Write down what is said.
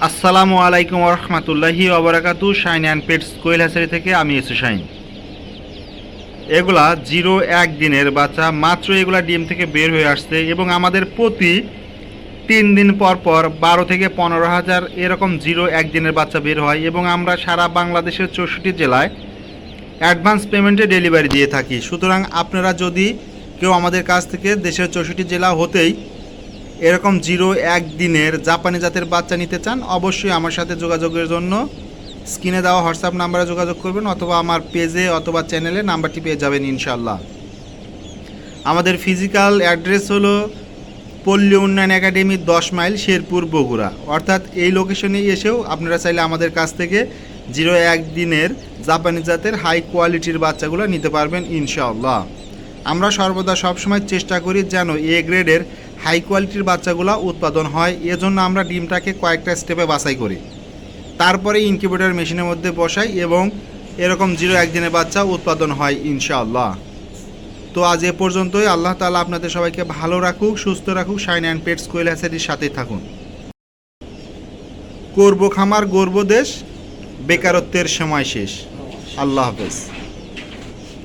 আসসালামু আলাইকুম রহমতুল্লাহি ওবরাকাতু। Shine and pets quail hatchery থেকে আমি এসে শাইন। এগুলা 0-1 দিনের বাচ্চা, মাত্র এগুলা ডিম থেকে বের হয়ে আসছে এবং আমাদের প্রতি 3 দিন পর পর 12 থেকে 15,000 এরকম 0-1 দিনের বাচ্চা বের হয় এবং আমরা সারা বাংলাদেশের 64 জেলায় অ্যাডভান্স পেমেন্টে ডেলিভারি দিয়ে থাকি। সুতরাং আপনারা যদি কেউ আমাদের কাছ থেকে দেশের 64 জেলা হতেই এরকম 0-1 দিনের জাপানি জাতের বাচ্চা নিতে চান, অবশ্যই আমার সাথে যোগাযোগের জন্য স্ক্রিনে দেওয়া হোয়াটসঅ্যাপ নাম্বারে যোগাযোগ করবেন অথবা আমার পেজে অথবা চ্যানেলে নাম্বারটি পেয়ে যাবেন ইনশাল্লাহ। আমাদের ফিজিক্যাল অ্যাড্রেস হলো পল্লী উন্নয়ন একাডেমি 10 মাইল, শেরপুর, বগুড়া। অর্থাৎ এই লোকেশনে এসেও আপনারা চাইলে আমাদের কাছ থেকে 0-1 দিনের জাপানি জাতের হাই কোয়ালিটির বাচ্চাগুলো নিতে পারবেন ইনশাআল্লাহ। আমরা সর্বদা সবসময় চেষ্টা করি যেন এ গ্রেডের হাই কোয়ালিটির বাচ্চাগুলো উৎপাদন হয়। এজন্য আমরা ডিমটাকে কয়েকটা স্টেপে বাছাই করি, তারপরে ইনকিউবেটর মেশিনের মধ্যে বসাই এবং এরকম 0-1 দিনের বাচ্চা উৎপাদন হয় ইনশাআল্লাহ। তো আজ এ পর্যন্তই। আল্লাহ তাআলা আপনাদের সবাইকে ভালো রাখুক, সুস্থ রাখুক। শাইন অ্যান্ড পেটস কোয়েল হ্যাচারির সাথেই থাকুন। করব খামার, গর্ব দেশ, বেকারত্বের সময় শেষ। আল্লাহ হাফেজ।